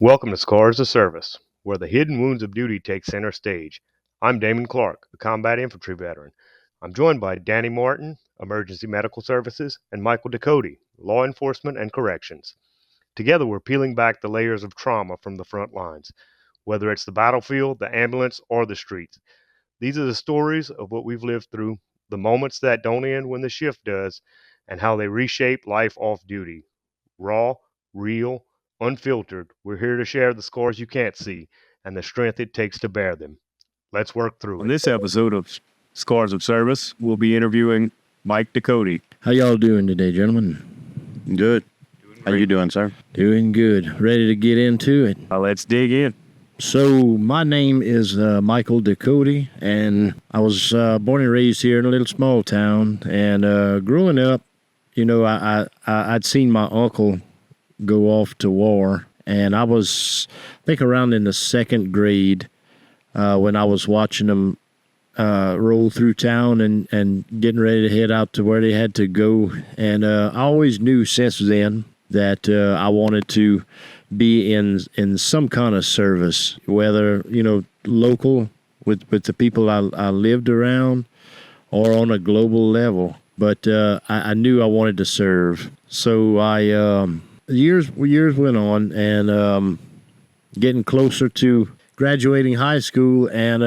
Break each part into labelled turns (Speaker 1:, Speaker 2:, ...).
Speaker 1: Welcome to Scars of Service, where the hidden wounds of duty take center stage. I'm Damon Clark, a combat infantry veteran. I'm joined by Danny Martin, Emergency Medical Services, and Michael Ducote, Law Enforcement and Corrections. Together, we're peeling back the layers of trauma from the front lines, whether it's the battlefield, the ambulance, or the streets. These are the stories of what we've lived through, the moments that don't end when the shift does, and how they reshape life off duty. Raw, real, unfiltered, we're here to share the scars you can't see and the strength it takes to bear them. Let's work through
Speaker 2: On
Speaker 1: it.
Speaker 2: this episode of Scars of Service, we'll be interviewing Mike Ducote.
Speaker 3: How y'all doing today, gentlemen?
Speaker 4: Good. How you doing, sir?
Speaker 3: Doing good. Ready to get into it.
Speaker 2: Let's dig in.
Speaker 3: So, my name is Michael Ducote, and I was born and raised here in a little small town. And growing up, you know, I'd seen my uncle go off to war, and I think around in the second grade when I was watching them roll through town and getting ready to head out to where they had to go. And I always knew since then that I wanted to be in some kind of service, whether, you know, local with the people I lived around or on a global level. But I knew I wanted to serve. So years went on, and getting closer to graduating high school, and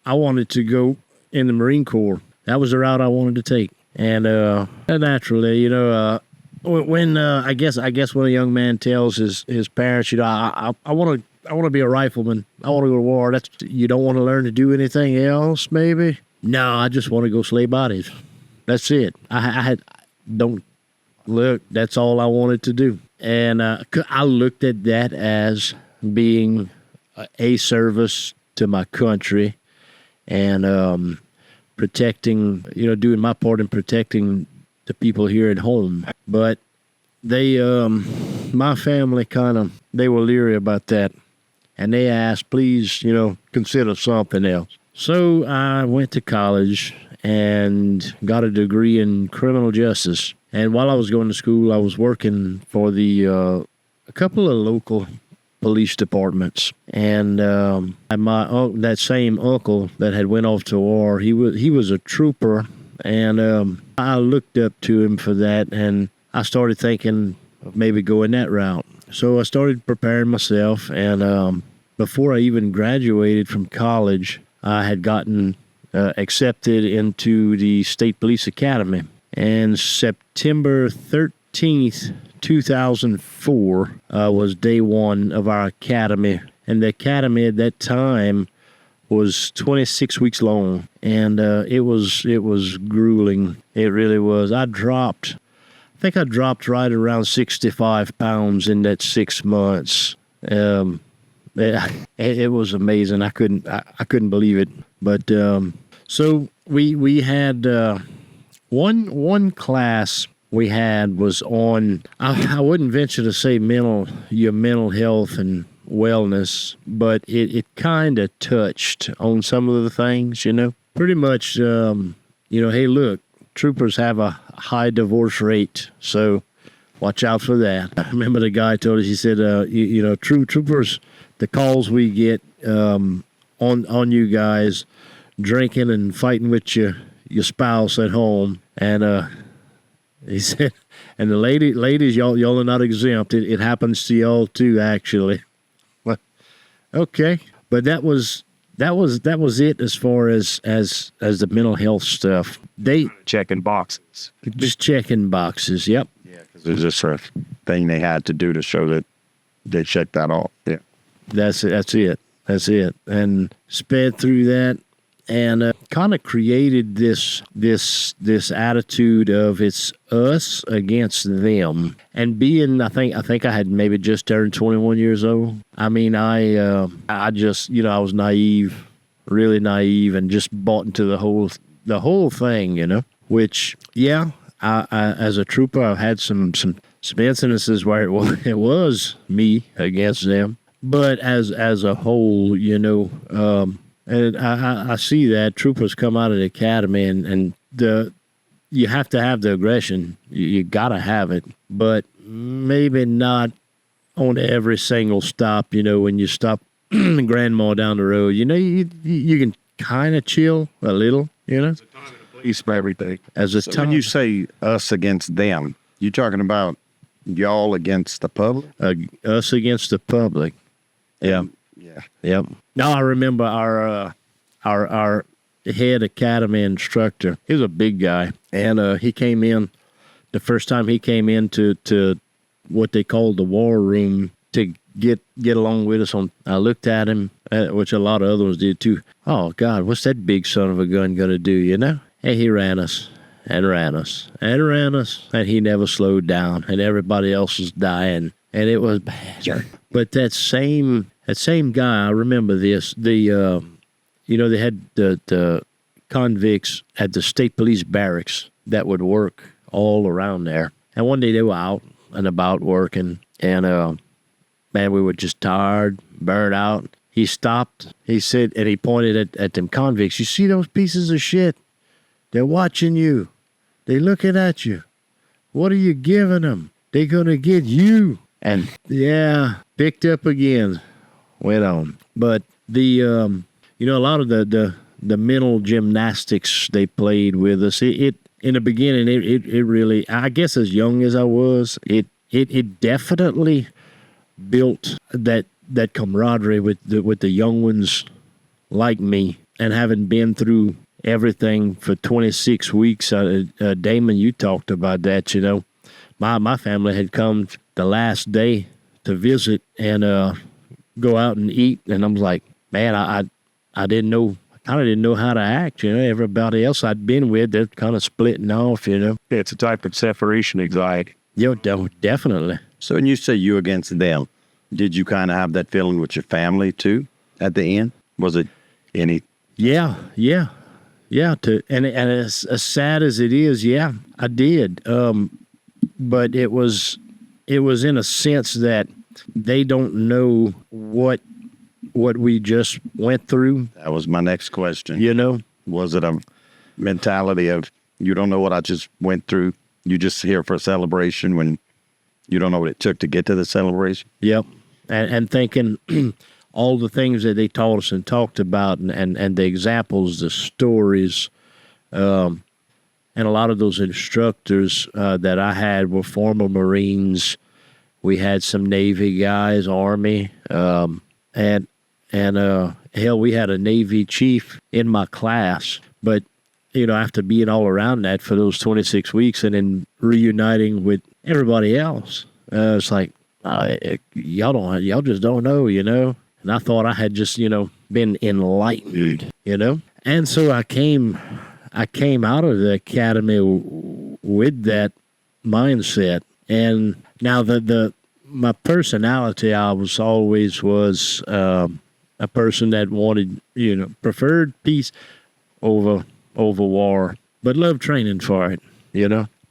Speaker 3: I wanted to go in the Marine Corps. That was the route I wanted to take. And naturally, you know, when I guess when a young man tells his parents, you know, I want to be a rifleman. I want to go to war. You don't want to learn to do anything else, maybe? No, I just want to go slay bodies. That's it. That's all I wanted to do. And I looked at that as being a service to my country and protecting, you know, doing my part in protecting the people here at home. But my family they were leery about that. And they asked, please, you know, consider something else. So I went to college and got a degree in criminal justice. And while I was going to school, I was working for a couple of local police departments. And that same uncle that had went off to war, he was a trooper, and I looked up to him for that, and I started thinking of maybe going that route. So I started preparing myself, and before I even graduated from college, I had gotten accepted into the State Police Academy. And September 13th, 2004 was day one of our academy. And the academy at that time was 26 weeks long. And it was grueling. It really was. I think I dropped right around 65 pounds in that 6 months. It was amazing. I couldn't believe it. But so we had one class we had was on, I wouldn't venture to say your mental health and wellness, but it kind of touched on some of the things, you know. Pretty much, you know, hey, look, troopers have a high divorce rate, so watch out for that. I remember the guy told us, he said, you know, troopers, the calls we get on you guys drinking and fighting with your spouse at home, and he said, and the ladies, y'all are not exempt. It happens to y'all too, actually. Well, okay, but that was it as far as the mental health stuff. They
Speaker 2: Checking boxes.
Speaker 3: just checking boxes. Yep.
Speaker 4: Yeah, because there's just a thing they had to do to show that they checked that off. Yeah.
Speaker 3: That's it. And sped through that, and kind of created this attitude of it's us against them. And being, I think I had maybe just turned 21 years old. I mean, I just, you know, I was naive, really naive, and just bought into the whole thing, you know. Which, yeah, I as a trooper, I've had some incidences where it was me against them. But as a whole, you know, and I see that troopers come out of the academy, and you have to have the aggression. You got to have it, but maybe not on every single stop, when you stop grandma down the road, you can kind of chill a little,
Speaker 2: Police for everything.
Speaker 3: as a
Speaker 4: So
Speaker 3: time.
Speaker 4: when you say us against them, you talking about y'all against the public?
Speaker 3: Us against the public. Yeah.
Speaker 4: Yeah.
Speaker 3: Yep. Now I remember our head academy instructor. He was a big guy, and he came in the first time he came into what they called the war room to get along with us. I looked at him, which a lot of other ones did too. Oh God, what's that big son of a gun gonna do? And he ran us and ran us and ran us, and he never slowed down, and everybody else was dying, and it was bad.
Speaker 4: Sure.
Speaker 3: But that same guy, I remember this. They had the convicts at the state police barracks that would work all around there. And one day they were out and about working, and man, we were just tired, burned out. He stopped. He said, and he pointed at them convicts. You see those pieces of shit? They're watching you. They looking at you. What are you giving them? They gonna get you. And yeah, picked up again, went on. But the a lot of the mental gymnastics they played with us. It in the beginning, it really, I guess, as young as I was, it definitely built that camaraderie with the young ones like me, and having been through everything for 26 weeks. Damon, you talked about that. My family had come the last day to visit and go out and eat, and I'm like, man, I didn't know. I kind of didn't know how to act. Everybody else I'd been with, they're kind of splitting off.
Speaker 2: It's a type of separation anxiety.
Speaker 3: Yeah, definitely.
Speaker 4: So when you say you against them, did you kind of have that feeling with your family too at the end? Was it any?
Speaker 3: Yeah. And as sad as it is, yeah, I did. But it was in a sense that they don't know what we just went through.
Speaker 4: That was my next question. Was it a mentality of, you don't know what I just went through? You just here for a celebration when you don't know what it took to get to the celebration?
Speaker 3: Yep. And thinking all the things that they taught us and talked about, and the examples, the stories, and a lot of those instructors that I had were former Marines. We had some Navy guys, Army, and hell, we had a Navy chief in my class. But after being all around that for those 26 weeks and then reuniting with everybody else, it's like, y'all just don't know, And I thought I had just, been enlightened, And so I came out of the academy with that mindset. And now my personality, I was always a person that wanted, preferred peace over war, but loved training for it,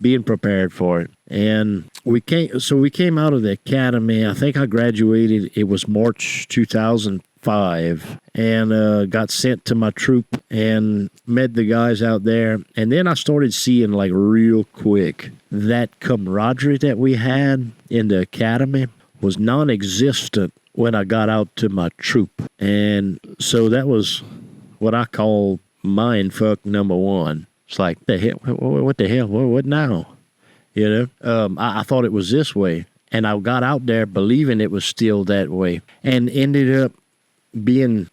Speaker 3: being prepared for it. And we came out of the academy. I think I graduated, it was March 2005, and got sent to my troop and met the guys out there. And then I started seeing, like, real quick, that camaraderie that we had in the academy was non-existent when I got out to my troop. And so that was what I call mind fuck number one. It's like, what the hell? What now? I thought it was this way. And I got out there believing it was still that way, and ended up being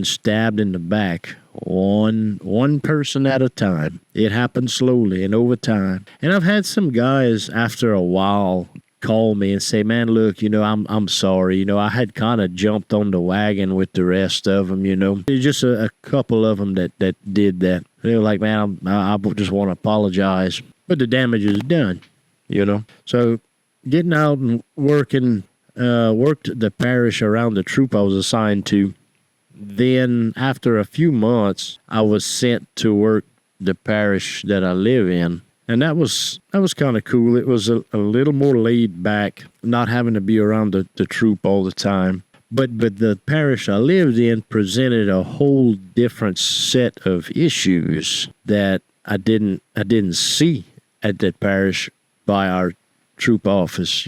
Speaker 3: stabbed in the back, one person at a time. It happened slowly and over time. And I've had some guys after a while call me and say, man, look, I'm sorry. I had kind of jumped on the wagon with the rest of them, There's just a couple of them that did that. They were like, man, I just want to apologize. But the damage is done, So getting out and working, worked the parish around the troop I was assigned to. Then after a few months, I was sent to work the parish that I live in. And that was kind of cool. It was a little more laid back, not having to be around the troop all the time. But the parish I lived in presented a whole different set of issues that I didn't see at that parish by our troop office.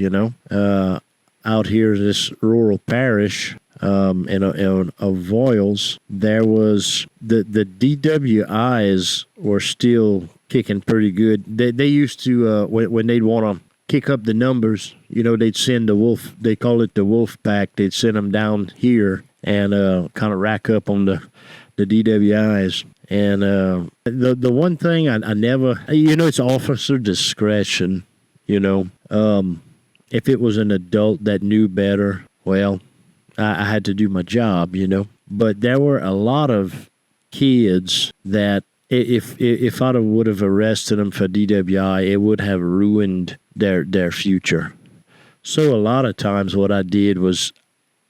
Speaker 3: out here, this rural parish of Voiles, there was the DWIs were still kicking pretty good. They used to when they'd want to kick up the numbers, they'd send the wolf. They call it the wolf pack. They'd send them down here and kind of rack up on the DWIs. And the one thing I never, it's officer discretion. If it was an adult that knew better, well, I had to do my job, But there were a lot of kids that if I would have arrested them for DWI, it would have ruined their future. So a lot of times what I did was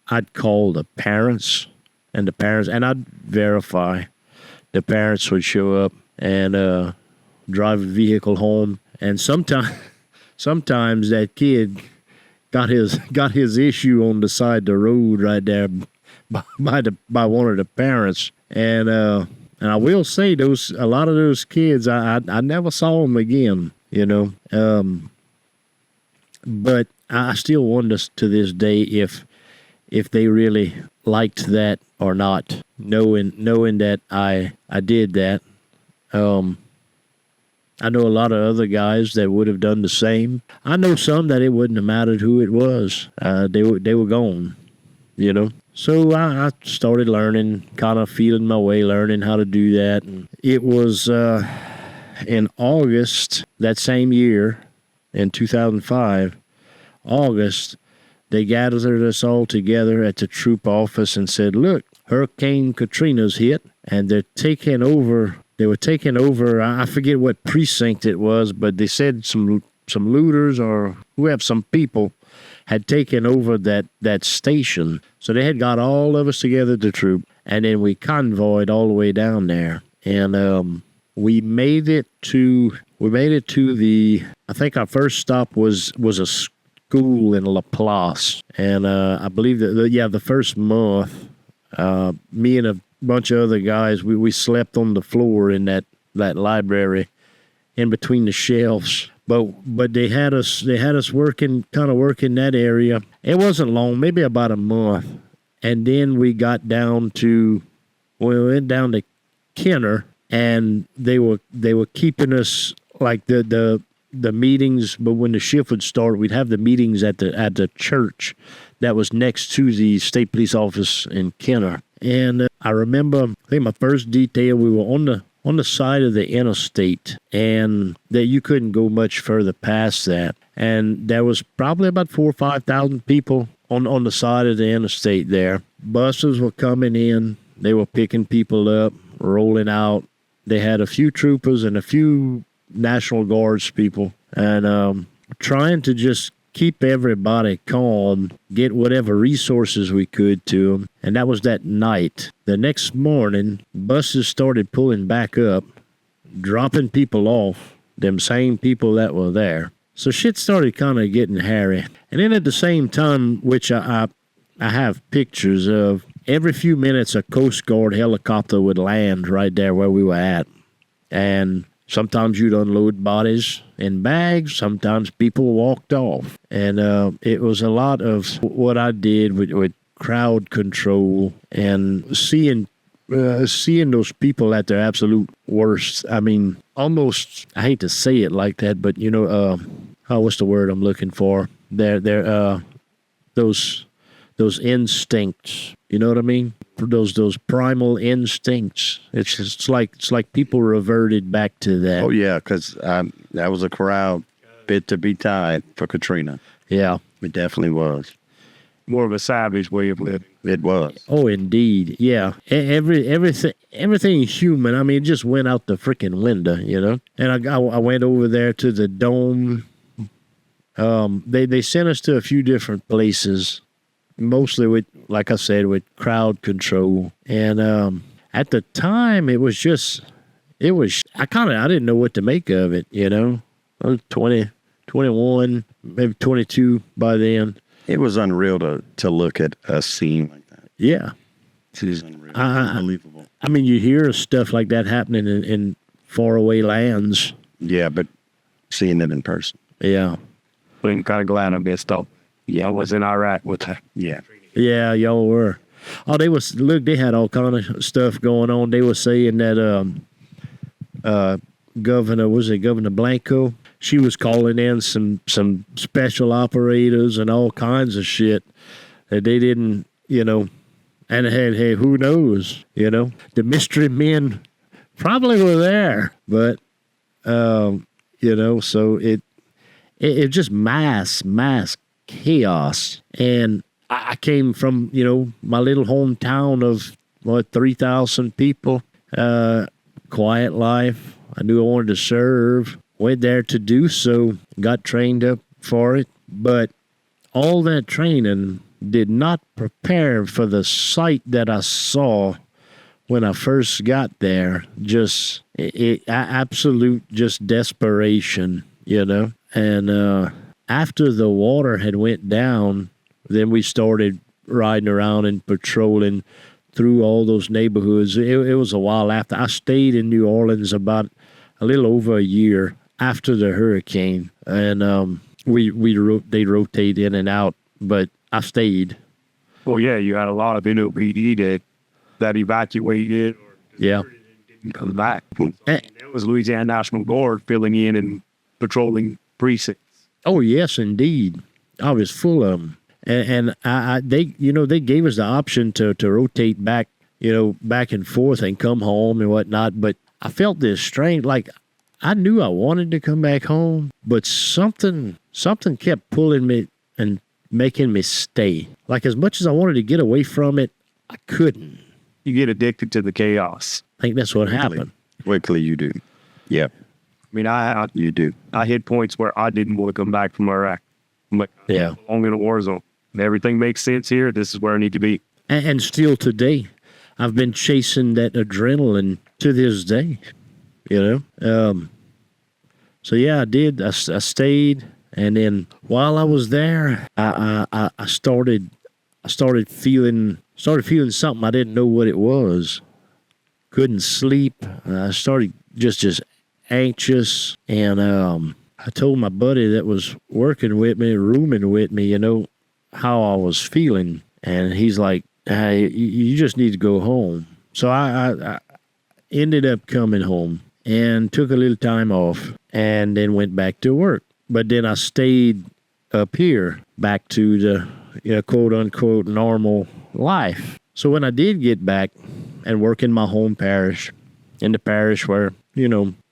Speaker 3: I'd call the parents, and I'd verify. The parents would show up and drive a vehicle home, and sometimes that kid got his issue on the side of the road right there by one of the parents, and I will say a lot of those kids I never saw them again, but I still wonder to this day if they really liked that or not, knowing that I did that. I know a lot of other guys that would have done the same. I know some that it wouldn't have mattered who it was. They were gone, So I started learning, kind of feeling my way, learning how to do that. And it was in August that same year, in 2005, August, they gathered us all together at the troop office and said, look, Hurricane Katrina's hit, and they're taking over. They were taking over, I forget what precinct it was, but they said some looters or some people had taken over that station. So they had got all of us together, the troop, and then we convoyed all the way down there. And we made it to the, I think our first stop was a school in Laplace. And I believe that, the first month, me and a bunch of other guys, we slept on the floor in that library in between the shelves. But they had us working that area. It wasn't long, maybe about a month. And then we went down to Kenner, and they were keeping us like the meetings, but when the shift would start, we'd have the meetings at the church that was next to the state police office in Kenner. And I remember, I think my first detail, we were on the side of the interstate, and that you couldn't go much further past that. And there was probably about 4,000 or 5,000 people on the side of the interstate there. Buses were coming in. They were picking people up, rolling out. They had a few troopers and a few National Guards people, and trying to just keep everybody calm, get whatever resources we could to them. And that was that night. The next morning, buses started pulling back up, dropping people off, them same people that were there. So shit started kind of getting hairy. And then at the same time, which I have pictures of, every few minutes a Coast Guard helicopter would land right there where we were at. And sometimes you'd unload bodies in bags. Sometimes people walked off. And it was a lot of what I did with crowd control and seeing those people at their absolute worst. I mean, almost, I hate to say it like that, but what's the word I'm looking for? They're those instincts. You know what I mean? Those primal instincts. It's like people reverted back to that.
Speaker 4: Oh yeah, because that was a crowd fit to be tied for Katrina.
Speaker 3: Yeah,
Speaker 4: it definitely was.
Speaker 2: More of a savage way of living.
Speaker 4: It was.
Speaker 3: Oh, indeed. Yeah, everything human. I mean, it just went out the freaking window, And I went over there to the dome. They sent us to a few different places. Mostly with, like I said, with crowd control. And at the time, I didn't know what to make of it, I was 20, 21, maybe 22 by then.
Speaker 4: It was unreal to look at a scene like that.
Speaker 3: Yeah.
Speaker 4: It is unreal. Unbelievable.
Speaker 3: I mean, you hear stuff like that happening in faraway lands.
Speaker 4: Yeah, but seeing it in person.
Speaker 3: Yeah.
Speaker 2: I'm kind of glad I missed out. I was in Iraq with her.
Speaker 4: Yeah.
Speaker 3: Yeah, y'all were. Oh, they had all kind of stuff going on. They were saying that Governor Blanco, she was calling in some special operators and all kinds of shit that they didn't, and hey, who knows, the mystery men probably were there, but so it just mass chaos. And I came from, my little hometown of 3,000 people, quiet life. I knew I wanted to serve, went there to do so, got trained up for it. But all that training did not prepare for the sight that I saw when I first got there. Just absolute just desperation, And after the water had went down, then we started riding around and patrolling through all those neighborhoods. It was a while after. I stayed in New Orleans about a little over a year after the hurricane, and they rotate in and out, but I stayed.
Speaker 2: Well, yeah, you had a lot of NOPD that evacuated or
Speaker 3: Yeah.
Speaker 2: didn't come back. It was Louisiana National Guard filling in and patrolling precincts.
Speaker 3: Oh yes, indeed. I was full of them, and they gave us the option to rotate back, back and forth and come home and whatnot. But I felt this strange, like I knew I wanted to come back home, but something kept pulling me and making me stay. Like as much as I wanted to get away from it, I couldn't.
Speaker 2: You get addicted to the chaos.
Speaker 3: I think that's what happened.
Speaker 4: Quickly you do. Yeah.
Speaker 2: I mean,
Speaker 4: You do.
Speaker 2: I hit points where I didn't want to come back from Iraq. I'm like,
Speaker 3: Yeah.
Speaker 2: I'm in a war zone. Everything makes sense here. This is where I need to be.
Speaker 3: And still today, I've been chasing that adrenaline to this day, So yeah, I did. I stayed, and then while I was there, I started feeling something. I didn't know what it was. Couldn't sleep. I started just anxious, and I told my buddy that was working with me, rooming with me, how I was feeling, and he's like, "Hey, you just need to go home." So I ended up coming home and took a little time off, and then went back to work. But then I stayed up here, back to the quote unquote normal life. So when I did get back and work in my home parish, in the parish where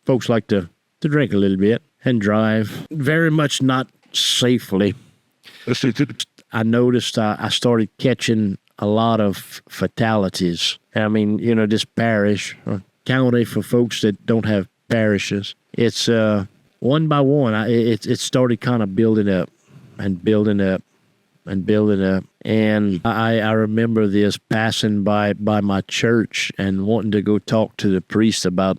Speaker 3: folks like to drink a little bit and drive, very much not safely, I noticed I started catching a lot of fatalities. I mean, this parish, or county for folks that don't have parishes, it's one by one, it started kind of building up and building up and building up. And I remember this passing by my church and wanting to go talk to the priest about.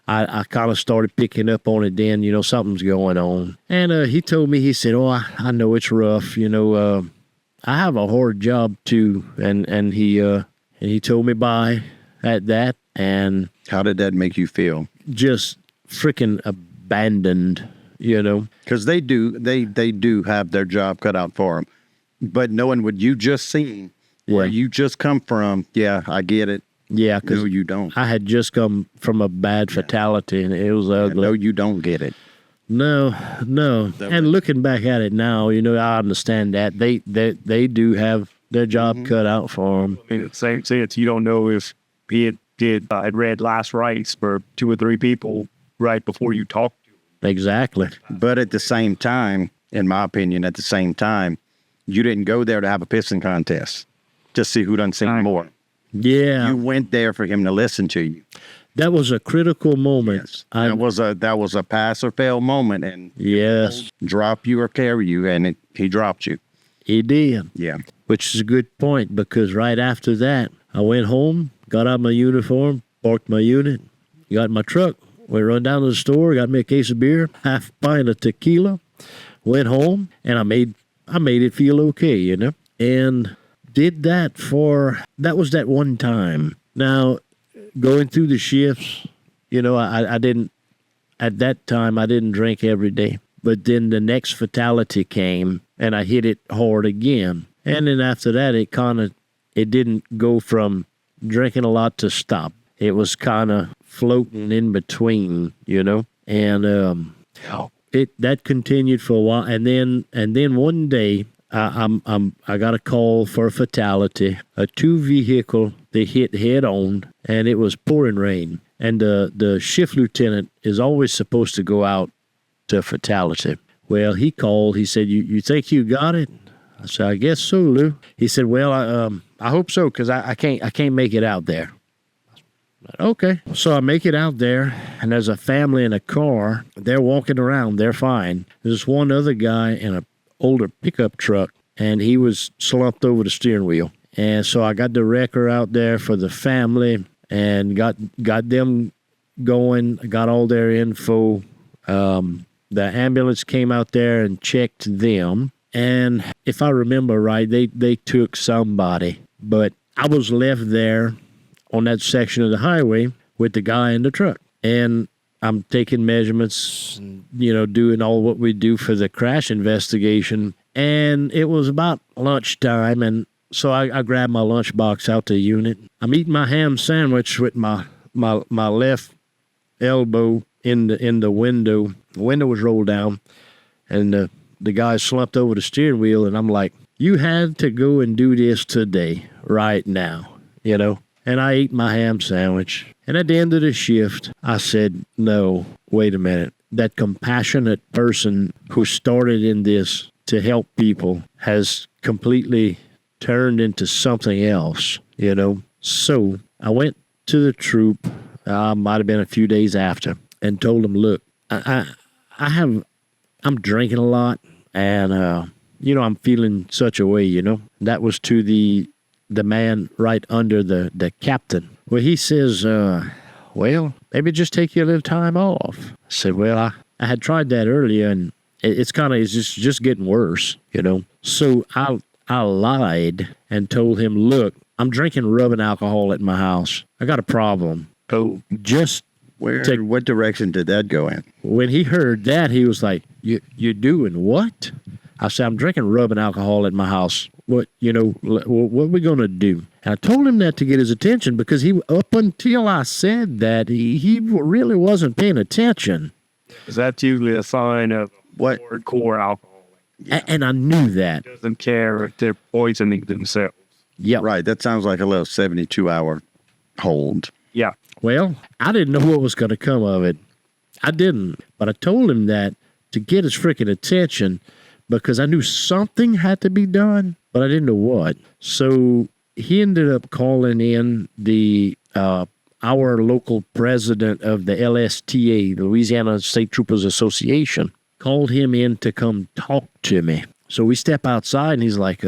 Speaker 3: I kind of started picking up on it then, something's going on. And he told me, he said, "Oh, I know it's rough, I have a hard job too." And he told me bye at that. And
Speaker 4: How did that make you feel?
Speaker 3: just freaking abandoned,
Speaker 4: Because they do have their job cut out for them. But knowing what you just seen, where
Speaker 3: Yeah.
Speaker 4: you just come from, yeah, I get it.
Speaker 3: Yeah, because
Speaker 4: No, you don't.
Speaker 3: I had just come from a bad fatality, and it was ugly.
Speaker 4: No, you don't get it.
Speaker 3: No. And looking back at it now, I understand that they do have their job cut out for them.
Speaker 2: In the same sense, you don't know if he had read last rites for 2 or 3 people right before you talked to him.
Speaker 3: Exactly.
Speaker 4: But at the same time, in my opinion, you didn't go there to have a pissing contest. Just see who done sing more.
Speaker 3: Yeah,
Speaker 4: You went there for him to listen to you.
Speaker 3: that was a critical moment.
Speaker 4: That was a pass or fail moment, and
Speaker 3: Yes,
Speaker 4: drop you or carry you, and he dropped you.
Speaker 3: he did.
Speaker 4: Yeah.
Speaker 3: Which is a good point, because right after that, I went home, got out my uniform, parked my unit, got in my truck, went run down to the store, got me a case of beer, half a pint of tequila, went home, and I made it feel okay, and did that that was that one time. Now, going through the shifts, I didn't, at that time, I didn't drink every day. But then the next fatality came, and I hit it hard again. And then after that, it didn't go from drinking a lot to stop. It was kind of floating in between, and that continued for a while. And then one day, I got a call for a fatality, a 2-vehicle they hit head on, and it was pouring rain. And the shift lieutenant is always supposed to go out to fatality. Well, he called. He said, "You think you got it?" I said, "I guess so, Lou." He said, "Well, I hope so, because I can't make it out there." Okay. So I make it out there, and there's a family in a car. They're walking around. They're fine. There's one other guy in an older pickup truck, and he was slumped over the steering wheel. And so I got the wrecker out there for the family and got them going, got all their info. The ambulance came out there and checked them. And if I remember right, they took somebody. But I was left there on that section of the highway with the guy in the truck. And I'm taking measurements, doing all what we do for the crash investigation. And it was about lunchtime, and so I grabbed my lunchbox out the unit. I'm eating my ham sandwich with my left elbow in the window. The window was rolled down, and the guy slumped over the steering wheel, and I'm like, "You had to go and do this today, right now," And I ate my ham sandwich. And at the end of the shift, I said, "No, wait a minute. That compassionate person who started in this to help people has completely turned into something else, So I went to the troop, might have been a few days after, and told them, "Look, I'm drinking a lot, and I'm feeling such a way, That was to the man right under the captain. Well, he says, "Well, maybe just take you a little time off." I said, "Well, I had tried that earlier, and it's just getting worse, So I lied and told him, "Look, I'm drinking rubbing alcohol at my house. I got a problem."
Speaker 4: Oh,
Speaker 3: Just
Speaker 4: what direction did that go in?
Speaker 3: when he heard that, he was like, "You're doing what?" I said, "I'm drinking rubbing alcohol at my house. What are we going to do?" And I told him that to get his attention, because up until I said that, he really wasn't paying attention.
Speaker 2: Because that's usually a sign of
Speaker 4: What?
Speaker 2: hardcore alcohol.
Speaker 3: And I knew that.
Speaker 2: Doesn't care if they're poisoning themselves.
Speaker 3: Yeah.
Speaker 4: Right. That sounds like a little 72-hour hold.
Speaker 2: Yeah.
Speaker 3: Well, I didn't know what was going to come of it. I didn't. But I told him that to get his freaking attention, because I knew something had to be done, but I didn't know what. So he ended up calling in our local president of the LSTA, the Louisiana State Troopers Association, called him in to come talk to me. So we step outside, and he's like,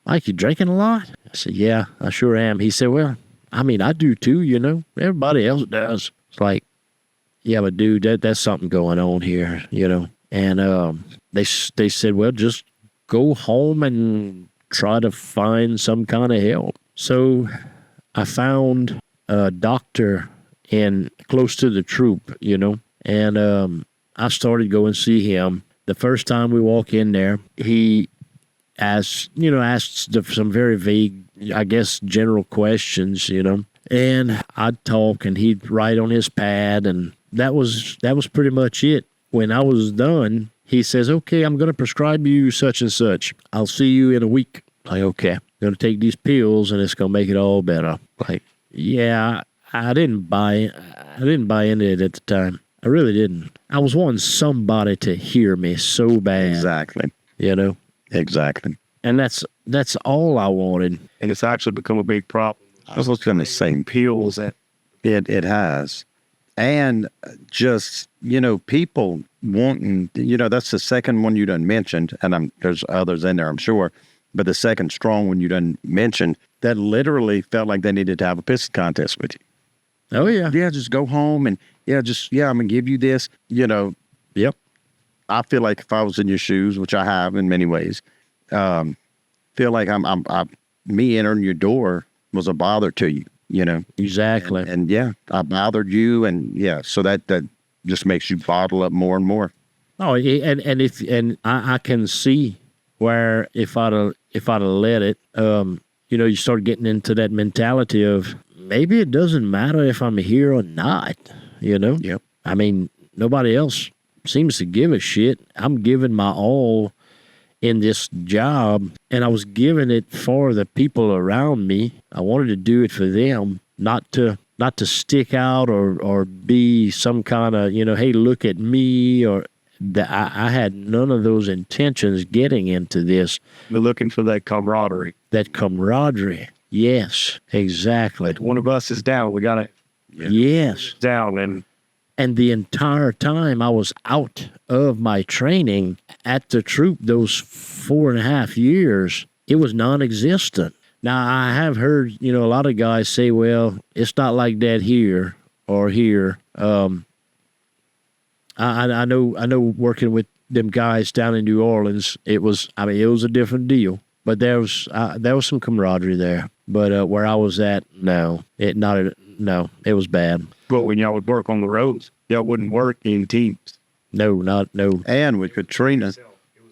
Speaker 3: "Mike, you drinking a lot?" I said, "Yeah, I sure am." He said, "Well, I do too, Everybody else does." It's like, "Yeah, but dude, that's something going on here, And they said, "Well, just go home and try to find some kind of help." So I found a doctor close to the troop, and I started going see him. The first time we walk in there, he asked some very vague, I guess, general questions, and I'd talk, and he'd write on his pad, and that was pretty much it. When I was done, he says, "Okay, I'm going to prescribe you such and such. I'll see you in a week." Like, "Okay, I'm going to take these pills, and it's going to make it all better." Like, yeah, I didn't buy into it at the time. I really didn't. I was wanting somebody to hear me so bad.
Speaker 4: Exactly. Exactly.
Speaker 3: And that's all I wanted.
Speaker 2: And it's actually become a big problem.
Speaker 4: I was going to say,
Speaker 2: Pills that
Speaker 4: it has. And just, people wanting, that's the second one you done mentioned, and there's others in there, I'm sure, but the second strong one you done mentioned, that literally felt like they needed to have a pissing contest with you.
Speaker 3: Oh, yeah.
Speaker 4: Yeah, just go home and, I'm going to give you this,
Speaker 3: Yep.
Speaker 4: I feel like if I was in your shoes, which I have in many ways, feel like me entering your door was a bother to you,
Speaker 3: Exactly.
Speaker 4: And yeah, I bothered you, and yeah, so that just makes you bottle up more and more.
Speaker 3: Oh, and I can see where if I'd have let it, you start getting into that mentality of maybe it doesn't matter if I'm here or not,
Speaker 4: Yep.
Speaker 3: I mean, nobody else seems to give a shit. I'm giving my all in this job, and I was giving it for the people around me. I wanted to do it for them, not to stick out or be some kind of, hey, look at me, or I had none of those intentions getting into this.
Speaker 2: We're looking for that camaraderie.
Speaker 3: That camaraderie. Yes, exactly.
Speaker 2: One of us is down. We got to
Speaker 3: Yes.
Speaker 2: down.
Speaker 3: And the entire time I was out of my training at the troop, those 4.5 years, it was non-existent. Now, I have heard, a lot of guys say, well, it's not like that here or here. I know working with them guys down in New Orleans, it was a different deal. But there was some camaraderie there. But where I was at, no, it was bad.
Speaker 2: But when y'all would work on the roads, y'all wouldn't work in teams.
Speaker 3: No.
Speaker 4: And with Katrina,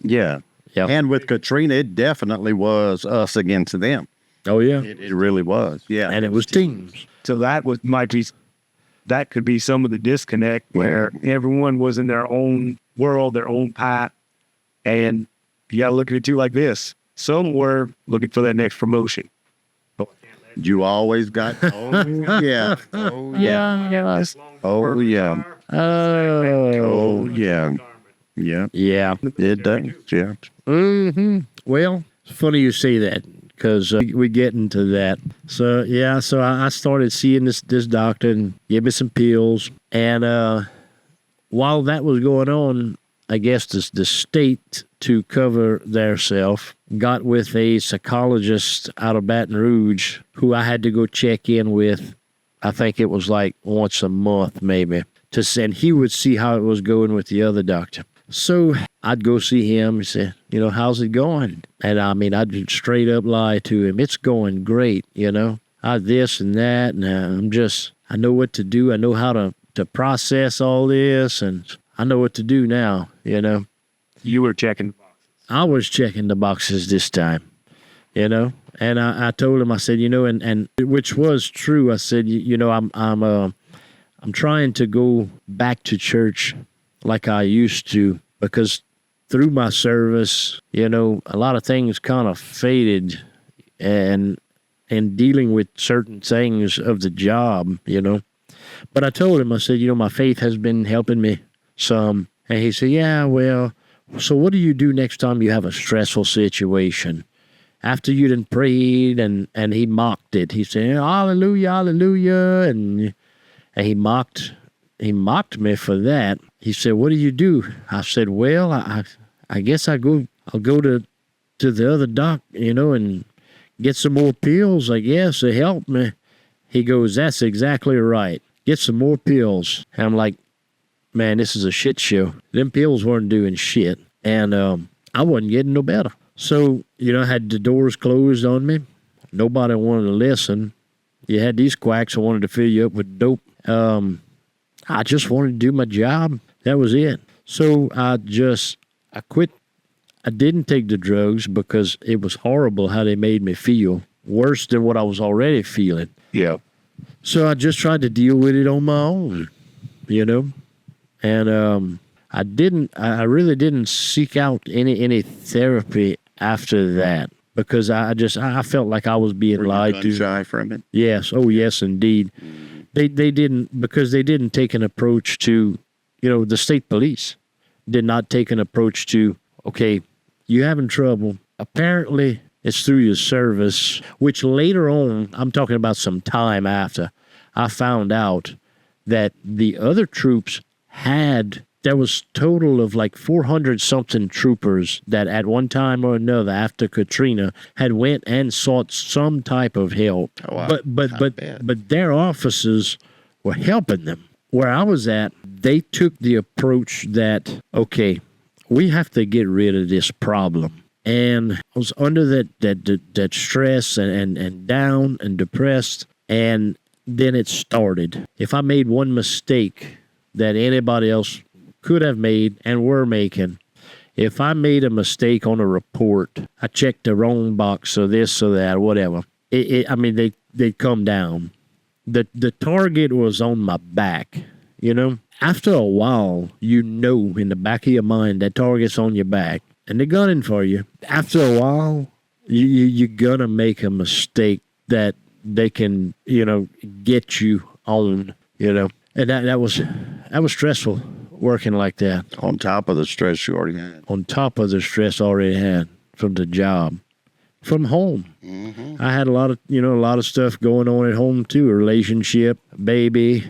Speaker 4: yeah.
Speaker 3: Yeah.
Speaker 4: And with Katrina, it definitely was us against them.
Speaker 3: Oh yeah.
Speaker 4: It really was. Yeah.
Speaker 3: And it was teams.
Speaker 2: So that could be some of the disconnect where everyone was in their own world, their own path. And you got to look at it too like this. Some were looking for that next promotion.
Speaker 4: You always got, oh yeah. Oh yeah. Oh yeah. Oh yeah. Yeah.
Speaker 3: Yeah.
Speaker 4: It does. Yeah.
Speaker 3: Mm-hmm. Well, it's funny you say that, because we get into that. So yeah, so I started seeing this doctor and gave me some pills. And while that was going on, I guess the state, to cover theirself, got with a psychologist out of Baton Rouge who I had to go check in with. I think it was like once a month maybe, and he would see how it was going with the other doctor. So I'd go see him and say, how's it going? And I'd straight up lie to him. It's going great, I this and that, and I know what to do. I know how to process all this, and I know what to do now,
Speaker 2: You were checking the boxes.
Speaker 3: I was checking the boxes this time, and I told him, I said, and which was true. I said, I'm trying to go back to church like I used to, because through my service, a lot of things kind of faded, and dealing with certain things of the job, But I told him, I said, my faith has been helping me some. And he said, yeah, well, so what do you do next time you have a stressful situation? After you done prayed, and he mocked it. He said, hallelujah, hallelujah. And he mocked me for that. He said, what do you do? I said, well, I guess I'll go to the other doc, and get some more pills, I guess, to help me. He goes, that's exactly right. Get some more pills. And I'm like, man, this is a shit show. Them pills weren't doing shit. And I wasn't getting no better. So, I had the doors closed on me. Nobody wanted to listen. You had these quacks who wanted to fill you up with dope. I just wanted to do my job. That was it. So I quit. I didn't take the drugs because it was horrible how they made me feel. Worse than what I was already feeling.
Speaker 2: Yeah.
Speaker 3: So I just tried to deal with it on my own, And I really didn't seek out any therapy after that, because I felt like I was being lied to.
Speaker 4: Shy from it.
Speaker 3: Yes. Oh, yes, indeed. They didn't, because they didn't take an approach to, the state police did not take an approach to, okay, you having trouble. Apparently it's through your service, which later on, I'm talking about some time after, I found out that the other troops there was total of like 400 something troopers that at one time or another after Katrina had went and sought some type of help.
Speaker 4: Oh, wow.
Speaker 3: But their officers were helping them. Where I was at, they took the approach that, okay, we have to get rid of this problem. And I was under that stress and down and depressed, and then it started. If I made one mistake that anybody else could have made and were making, if I made a mistake on a report, I checked the wrong box or this or that or whatever, they'd come down. The target was on my back, you know? After a while, you know in the back of your mind that target's on your back and they're gunning for you. After a while, you're gonna make a mistake that they can, get you on, And that was stressful working like that.
Speaker 4: On top of the stress you already had.
Speaker 3: On top of the stress I already had from the job. From home.
Speaker 4: Mm-hmm.
Speaker 3: I had a lot of stuff going on at home too. A relationship, baby.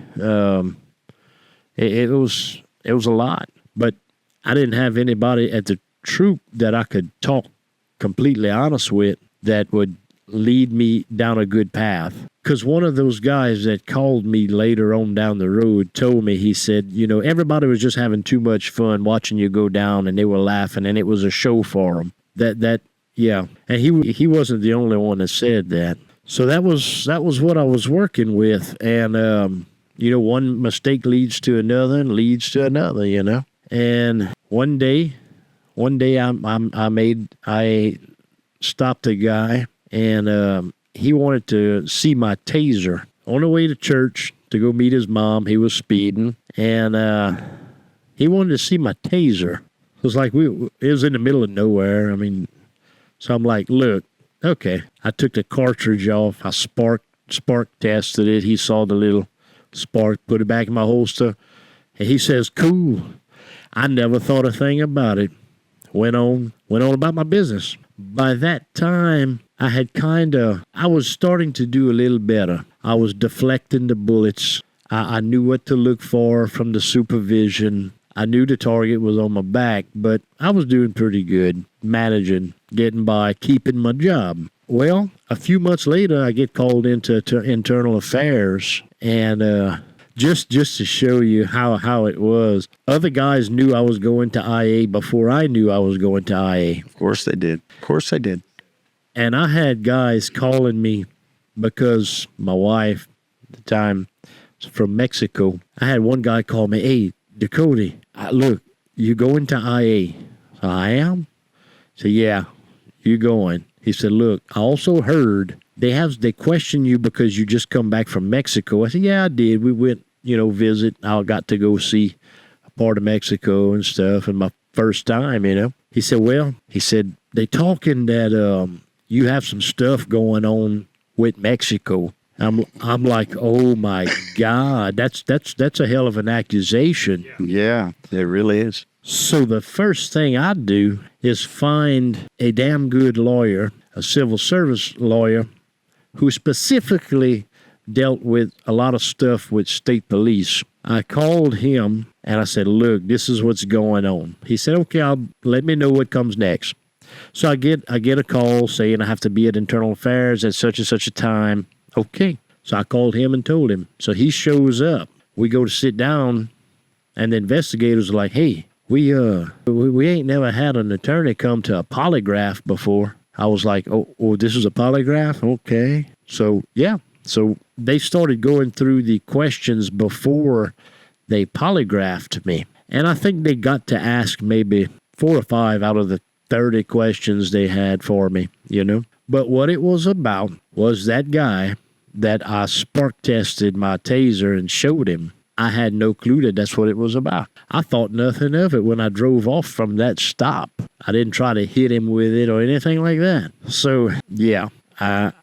Speaker 3: It was a lot, but I didn't have anybody at the troop that I could talk completely honest with that would lead me down a good path. Because one of those guys that called me later on down the road told me, he said, everybody was just having too much fun watching you go down, and they were laughing, and it was a show for them. Yeah, and he wasn't the only one that said that. So that was what I was working with, and one mistake leads to another and leads to another, And one day I stopped a guy, and he wanted to see my taser on the way to church to go meet his mom. He was speeding, and he wanted to see my taser. It was like it was in the middle of nowhere. So I'm like, look, okay. I took the cartridge off. I spark tested it. He saw the little spark, put it back in my holster, and he says, cool. I never thought a thing about it. Went on about my business. By that time, I was starting to do a little better. I was deflecting the bullets. I knew what to look for from the supervision. I knew the target was on my back, but I was doing pretty good, managing, getting by, keeping my job. Well, a few months later, I get called into internal affairs, and just to show you how it was, other guys knew I was going to IA before I knew I was going to IA.
Speaker 4: Of course they did.
Speaker 3: And I had guys calling me because my wife at the time was from Mexico. I had one guy call me, hey, Ducote, look, you going to IA? So I am? So yeah, you going. He said, look, I also heard they question you because you just come back from Mexico. I said, yeah, I did. We went, visit. I got to go see a part of Mexico and stuff, and my first time, He said, they talking that you have some stuff going on with Mexico. I'm like, oh my God, that's a hell of an accusation.
Speaker 4: Yeah, it really is.
Speaker 3: So the first thing I do is find a damn good lawyer, a civil service lawyer, who specifically dealt with a lot of stuff with state police. I called him and I said, look, this is what's going on. He said, okay, let me know what comes next. So I get a call saying I have to be at internal affairs at such and such a time. Okay. So I called him and told him. So he shows up. We go to sit down, and the investigators are like, hey, we ain't never had an attorney come to a polygraph before. I was like, oh, this is a polygraph? Okay. So, yeah. So they started going through the questions before they polygraphed me. And I think they got to ask maybe 4 or 5 out of the 30 questions they had for me, But what it was about was that guy that I spark tested my taser and showed him. I had no clue that that's what it was about. I thought nothing of it when I drove off from that stop. I didn't try to hit him with it or anything like that. So, yeah, I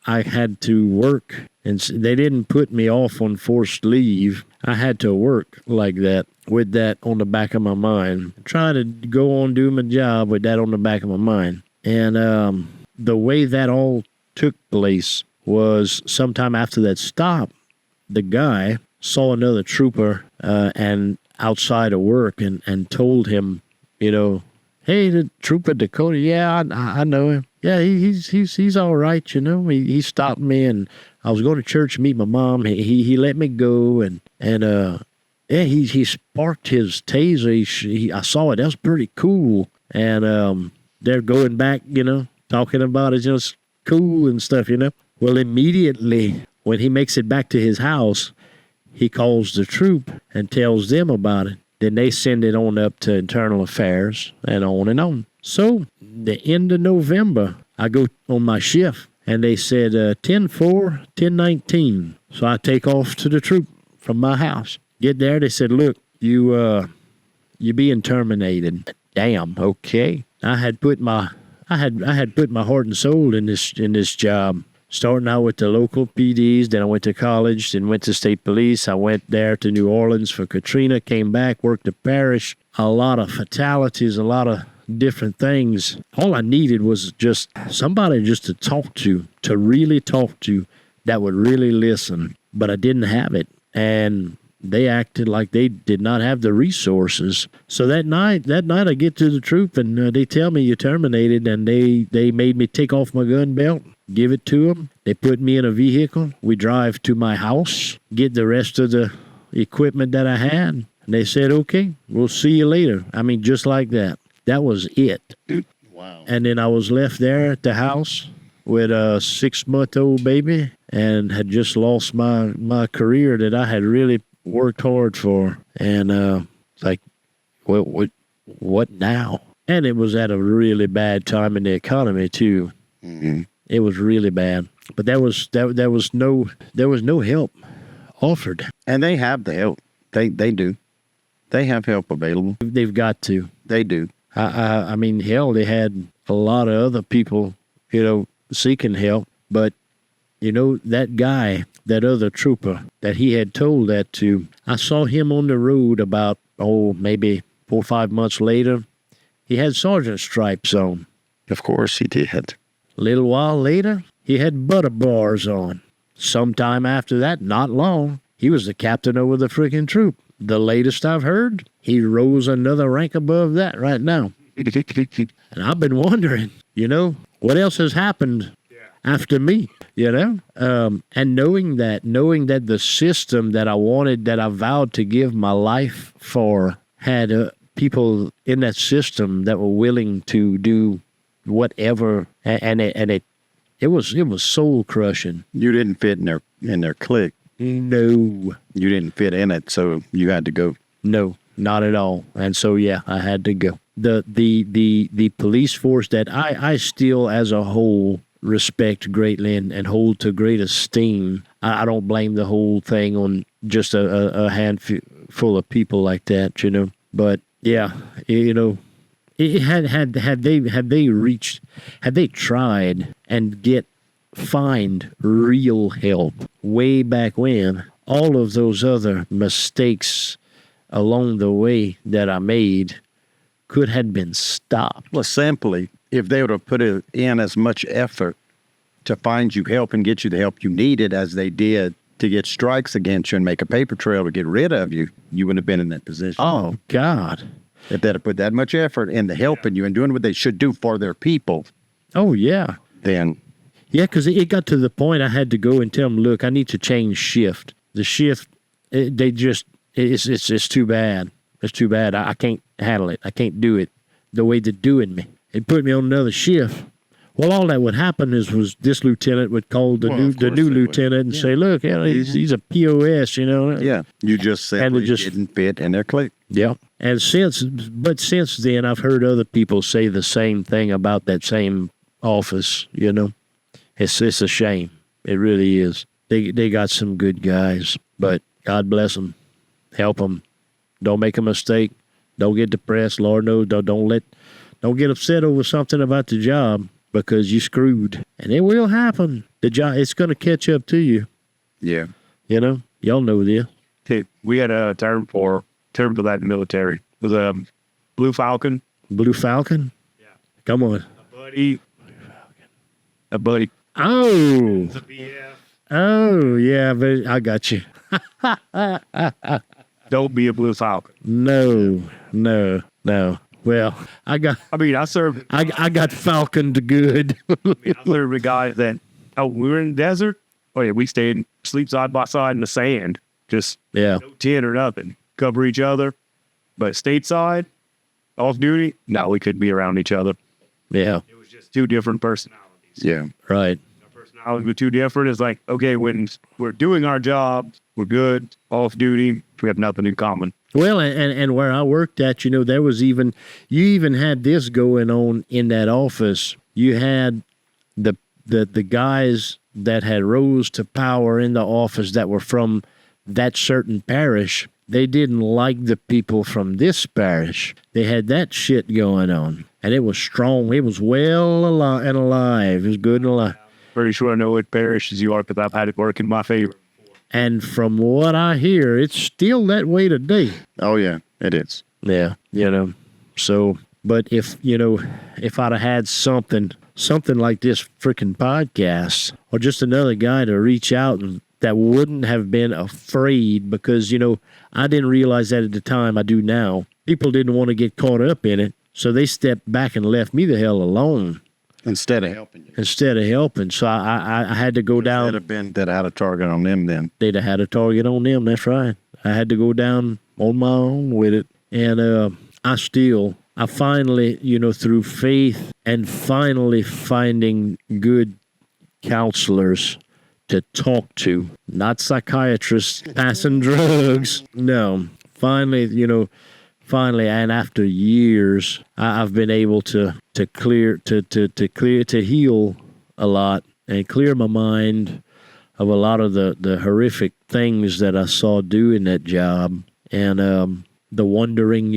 Speaker 3: had to work, and they didn't put me off on forced leave. I had to work like that, with that on the back of my mind. Trying to go on doing my job with that on the back of my mind. And the way that all took place was sometime after that stop, the guy saw another trooper and outside of work and told him, hey, the trooper Ducote, yeah, I know him. Yeah, he's all right, He stopped me, and I was going to church to meet my mom. He let me go, and yeah, he sparked his taser. I saw it. That was pretty cool. And they're going back, talking about it, it's cool and stuff, Well, immediately when he makes it back to his house, he calls the troop and tells them about it. Then they send it on up to internal affairs and on and on. So the end of November, I go on my shift and they said 10-4, 10-19. So I take off to the troop from my house. Get there, they said, look, you're being terminated. Damn, okay. I had put my heart and soul in this job. Starting out with the local PDs, then I went to college, then went to state police. I went there to New Orleans for Katrina, came back, worked the parish. A lot of fatalities, a lot of different things. All I needed was just somebody just to talk to really talk to, that would really listen. But I didn't have it. And they acted like they did not have the resources. So that night I get to the troop and they tell me you're terminated, and they made me take off my gun belt, give it to them. They put me in a vehicle. We drive to my house, get the rest of the equipment that I had. And they said, okay, we'll see you later. I mean, just like that. That was it.
Speaker 4: Wow.
Speaker 3: And then I was left there at the house with a 6-month-old baby and had just lost my career that I had really worked hard for. And like, what now? And it was at a really bad time in the economy too.
Speaker 4: Mm-hmm.
Speaker 3: It was really bad. But there was no help offered.
Speaker 4: And they have the help. They do. They have help available.
Speaker 3: They've got to.
Speaker 4: They do.
Speaker 3: I mean, hell, they had a lot of other people, seeking help. But, that guy, that other trooper that he had told that to, I saw him on the road about, maybe 4 or 5 months later. He had sergeant stripes on.
Speaker 4: Of course he did.
Speaker 3: A little while later, he had butter bars on. Sometime after that, not long, he was the captain over the freaking troop. The latest I've heard, he rose another rank above that right now. And I've been wondering, what else has happened after me, and knowing that the system that I wanted, that I vowed to give my life for, had people in that system that were willing to do whatever, and it was soul crushing.
Speaker 4: You didn't fit in their clique.
Speaker 3: No.
Speaker 4: You didn't fit in it, so you had to go.
Speaker 3: No, not at all. And so, I had to go. The police force that I still, as a whole, respect greatly and hold to great esteem. I don't blame the whole thing on just a handful of people like that, But, had they tried and find real help way back when, all of those other mistakes along the way that I made could have been stopped.
Speaker 4: Well, simply, if they would have put in as much effort to find you help and get you the help you needed as they did to get strikes against you and make a paper trail to get rid of you, you wouldn't have been in that position.
Speaker 3: Oh, God.
Speaker 4: If they'd have put that much effort into helping you and doing what they should do for their people.
Speaker 3: Oh, yeah.
Speaker 4: Then.
Speaker 3: Yeah, because it got to the point I had to go and tell them, look, I need to change shift. The shift, it's too bad. It's too bad. I can't handle it. I can't do it the way they're doing me. It put me on another shift. Well, all that would happen was this lieutenant would call the new lieutenant and say, look, he's a POS,
Speaker 4: Yeah, you just said it didn't fit in their clique.
Speaker 3: Yeah. And since then, I've heard other people say the same thing about that same office, It's a shame. It really is. They got some good guys, but God bless them. Help them. Don't make a mistake. Don't get depressed. Lord knows. Don't get upset over something about the job, because you screwed. And it will happen. The job, it's going to catch up to you.
Speaker 4: Yeah.
Speaker 3: Y'all know this.
Speaker 2: Hey, we had a term for that in the military. It was a Blue Falcon.
Speaker 3: Blue Falcon?
Speaker 2: Yeah.
Speaker 3: Come on.
Speaker 2: A buddy.
Speaker 3: Oh.
Speaker 2: It's a BF.
Speaker 3: Oh, yeah, but I got you.
Speaker 2: Don't be a Blue Falcon.
Speaker 3: No. Well,
Speaker 2: I served.
Speaker 3: I got falconed good.
Speaker 2: I served with guys that, we were in the desert. Oh, yeah, we stayed, sleep side by side in the sand. Just no tent or nothing. Cover each other. But stateside, off duty, no, we couldn't be around each other.
Speaker 3: Yeah.
Speaker 2: It was just two different personalities.
Speaker 4: Yeah.
Speaker 3: Right.
Speaker 2: Our personalities were too different. It's like, okay, when we're doing our job, we're good. Off duty, we have nothing in common.
Speaker 3: Well, and where I worked at, there was you even had this going on in that office. You had the guys that had rose to power in the office that were from that certain parish. They didn't like the people from this parish. They had that shit going on, and it was strong. It was well alive. It was good and alive.
Speaker 2: Pretty sure I know what parishes you are because I've had it work in my favor.
Speaker 3: And from what I hear, it's still that way today.
Speaker 4: Oh, yeah, it is.
Speaker 3: Yeah, So, but if I'd have had something like this freaking podcast, or just another guy to reach out and that wouldn't have been afraid, because, I didn't realize that at the time. I do now. People didn't want to get caught up in it, so they stepped back and left me the hell alone.
Speaker 4: Instead of helping you.
Speaker 3: So I had to go down.
Speaker 4: That had a target on them then.
Speaker 3: They'd have had a target on them. That's right. I had to go down on my own with it. And I finally, through faith and finally finding good counselors to talk to, not psychiatrists passing drugs. No, finally, and after years, I've been able to heal a lot and clear my mind of a lot of the horrific things that I saw doing that job, and the wondering,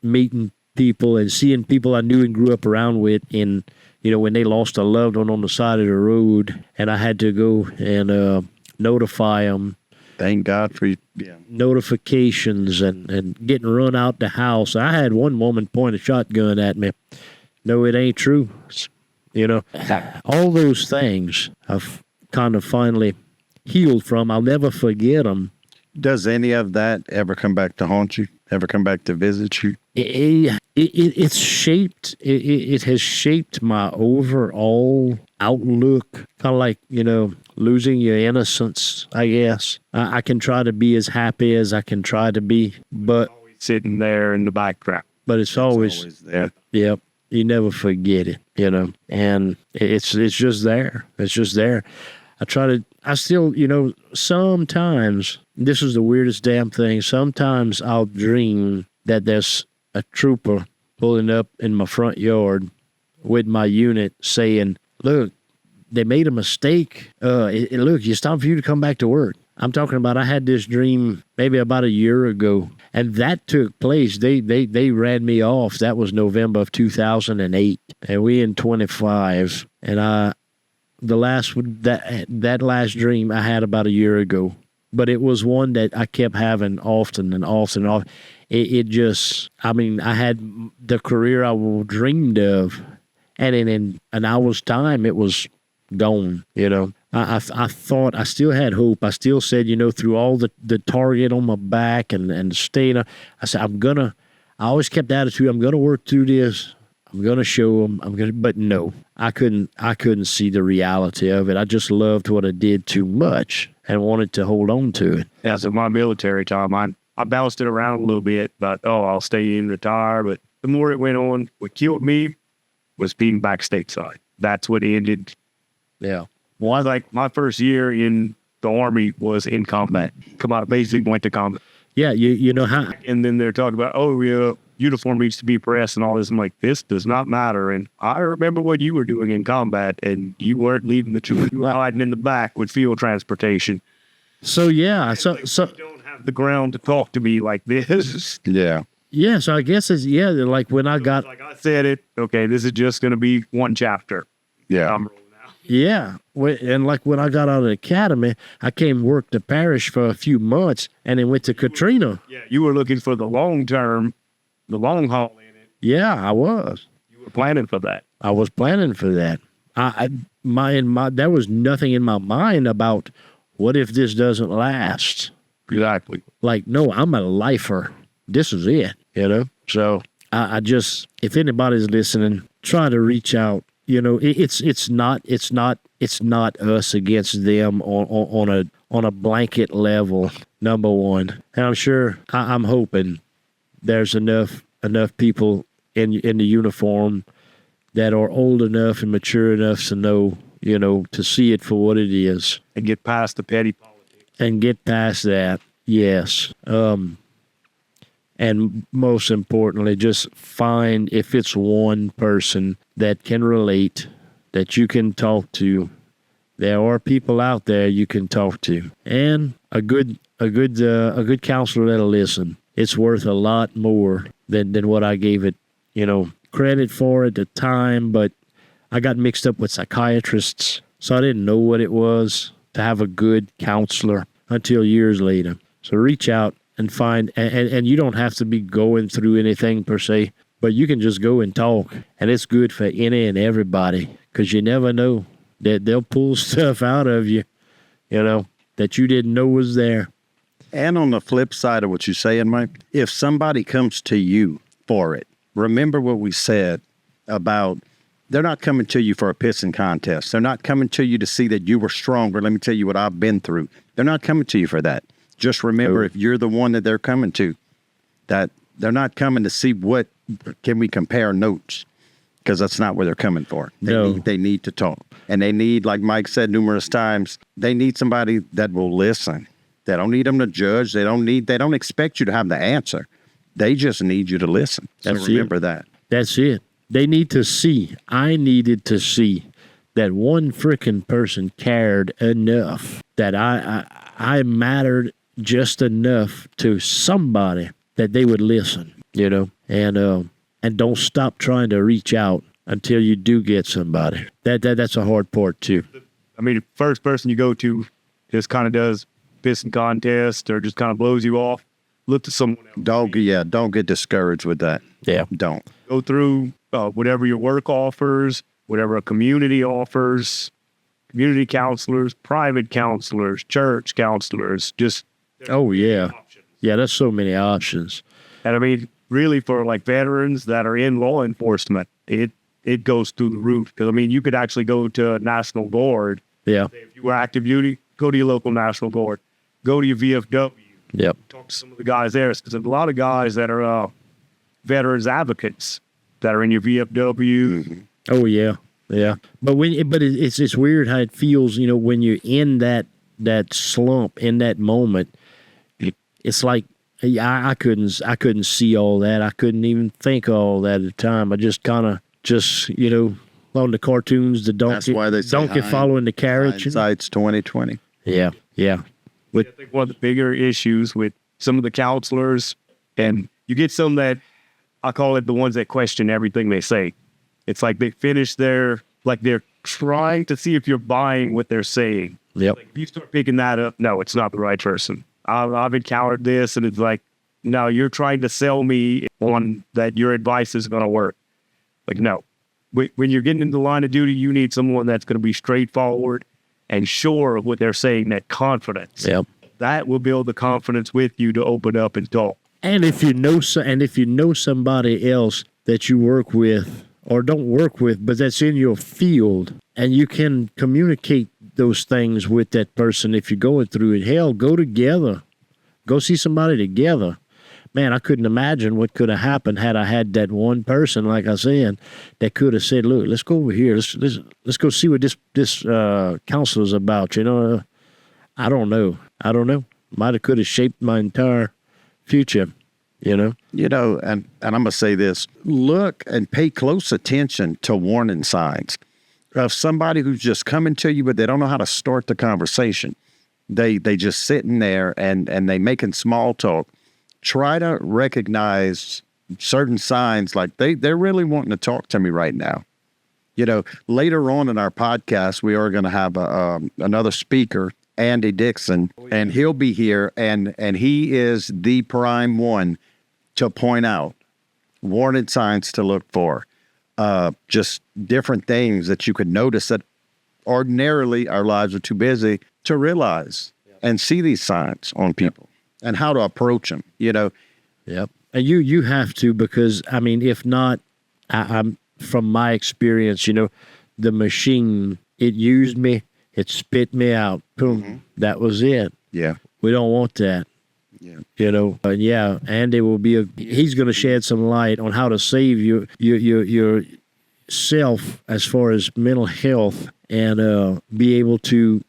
Speaker 3: meeting people and seeing people I knew and grew up around with in, when they lost a loved one on the side of the road, and I had to go and notify them.
Speaker 4: Thank God for you.
Speaker 3: Yeah. Notifications and getting run out the house. I had one woman point a shotgun at me. No, it ain't true. All those things I've kind of finally healed from. I'll never forget them.
Speaker 4: Does any of that ever come back to haunt you? Ever come back to visit you?
Speaker 3: It's shaped. It has shaped my overall outlook. Kind of like, losing your innocence, I guess. I can try to be as happy as I can try to be, but
Speaker 2: Sitting there in the background.
Speaker 3: But it's always
Speaker 4: there.
Speaker 3: Yep. You never forget it, and it's just there. It's just there. I still, sometimes, this is the weirdest damn thing. Sometimes I'll dream that there's a trooper pulling up in my front yard with my unit saying, look, they made a mistake. Look, it's time for you to come back to work. I'm talking about, I had this dream maybe about a year ago, and that took place. They ran me off. That was November of 2008, and we in 25. And that last dream I had about a year ago, but it was one that I kept having often and often and often. It just, I had the career I dreamed of, and in an hour's time, it was gone. I thought I still had hope. I still said, through all the target on my back and staying, I said, I always kept the attitude, I'm going to work through this. I'm going to show them. But no, I couldn't see the reality of it. I just loved what I did too much and wanted to hold on to it.
Speaker 2: Yeah, so my military time, I bounced it around a little bit, but I'll stay in, retire. But the more it went on, what killed me was being back stateside. That's what ended.
Speaker 3: Yeah.
Speaker 2: Well, my first year in the Army was in combat. Come out, basically went to combat.
Speaker 3: Yeah, you know how.
Speaker 2: And then they're talking about, uniform needs to be pressed and all this. I'm like, this does not matter. And I remember what you were doing in combat, and you weren't leading the troops. You were hiding in the back with field transportation.
Speaker 3: So yeah, so
Speaker 2: you don't have the ground to talk to me like this.
Speaker 4: Yeah.
Speaker 3: Yeah, so I guess like when I got,
Speaker 2: like I said it. Okay, this is just going to be one chapter.
Speaker 4: Yeah.
Speaker 2: I'm rolling out.
Speaker 3: Yeah, and like when I got out of the academy, I came work the parish for a few months, and then went to Katrina.
Speaker 2: Yeah, you were looking for the long term, the long haul in it.
Speaker 3: Yeah, I was.
Speaker 2: You were planning for that.
Speaker 3: I was planning for that. There was nothing in my mind about what if this doesn't last.
Speaker 2: Exactly.
Speaker 3: Like, no, I'm a lifer. This is it, So I just, if anybody's listening, try to reach out. It's not us against them on a blanket level. Number one, and I'm sure I'm hoping there's enough people in the uniform that are old enough and mature enough to know, to see it for what it is
Speaker 2: And get past the petty politics.
Speaker 3: and get past that. Yes. And most importantly, just find, if it's one person that can relate, that you can talk to. There are people out there you can talk to, and a good counselor that'll listen. It's worth a lot more than what I gave it, credit for at the time. But I got mixed up with psychiatrists, so I didn't know what it was to have a good counselor until years later. So reach out and find, and you don't have to be going through anything per se, but you can just go and talk, and it's good for any and everybody, because you never know that they'll pull stuff out of you, that you didn't know was there.
Speaker 4: And on the flip side of what you're saying, Mike, if somebody comes to you for it, remember what we said about they're not coming to you for a pissing contest. They're not coming to you to see that you were stronger. Let me tell you what I've been through. They're not coming to you for that. Just remember, if you're the one that they're coming to, that they're not coming to see what can we compare notes, because that's not where they're coming for. They need to talk. And they need, like Mike said numerous times, they need somebody that will listen. They don't need them to judge. They don't expect you to have the answer. They just need you to listen. So remember that.
Speaker 3: That's it. They need to see. I needed to see that one freaking person cared enough, that I mattered just enough to somebody that they would listen, and don't stop trying to reach out until you do get somebody. That's a hard part too.
Speaker 2: I mean, the first person you go to just kind of does pissing contest or just kind of blows you off, look to someone else.
Speaker 4: Don't get discouraged with that.
Speaker 3: Yeah.
Speaker 4: Don't.
Speaker 2: Go through whatever your work offers, whatever a community offers, community counselors, private counselors, church counselors, just...
Speaker 3: Oh, yeah. Yeah, there's so many options.
Speaker 2: And I mean, really for like veterans that are in law enforcement, it goes through the roof. Because I mean, you could actually go to a National Guard.
Speaker 3: Yeah.
Speaker 2: If you were active duty, go to your local National Guard. Go to your VFW.
Speaker 3: Yep.
Speaker 2: Talk to some of the guys there. Because there's a lot of guys that are veterans advocates that are in your VFW.
Speaker 4: Mm-hmm.
Speaker 3: Oh, yeah. Yeah. But it's weird how it feels, when you're in that slump, in that moment. It's like I couldn't see all that. I couldn't even think of all that at the time. I just kind of on the cartoons, the donkey.
Speaker 4: That's why they say
Speaker 3: donkey following the carriage.
Speaker 4: Hindsight's 20/20.
Speaker 3: Yeah.
Speaker 2: I think one of the bigger issues with some of the counselors, and you get some that I call it the ones that question everything they say. It's like they finish they're trying to see if you're buying what they're saying.
Speaker 3: Yep.
Speaker 2: Like if you start picking that up, no, it's not the right person. I've encountered this, and it's like, no, you're trying to sell me on that your advice is going to work. Like, no. When you're getting into the line of duty, you need someone that's going to be straightforward and sure of what they're saying, that confidence.
Speaker 3: Yep.
Speaker 2: That will build the confidence with you to open up and talk.
Speaker 3: And if you know somebody else that you work with or don't work with, but that's in your field, and you can communicate those things with that person if you're going through it, hell, go together. Go see somebody together. Man, I couldn't imagine what could have happened had I had that one person, like I said, that could have said, look, let's go over here. Let's go see what this counselor's about. I don't know. Might have could have shaped my entire future,
Speaker 4: and I'm going to say this, look and pay close attention to warning signs of somebody who's just coming to you, but they don't know how to start the conversation. They just sitting there and they making small talk. Try to recognize certain signs, like they're really wanting to talk to me right now. Later on in our podcast, we are going to have another speaker, Andy Dixon, and he'll be here, and he is the prime one to point out warning signs to look for, just different things that you could notice that ordinarily our lives are too busy to realize and see these signs on people and how to approach them,
Speaker 3: Yep. And you have to, because, I mean, if not, I'm from my experience, the machine, it used me, it spit me out. Boom. Mm-hmm. That was it.
Speaker 4: Yeah.
Speaker 3: We don't want that. Yeah. Andy will he's going to shed some light on how to save your self as far as mental health, and be able to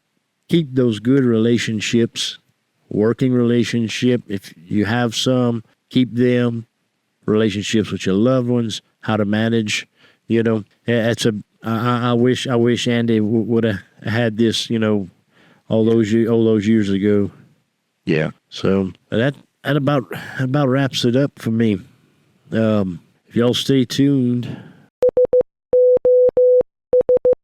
Speaker 3: keep those good relationships working relationship. If you have some, keep them. Relationships with your loved ones, how to manage. It's I wish Andy would have had this, all those years ago.
Speaker 4: Yeah.
Speaker 3: So that about wraps it up for me. If y'all stay tuned,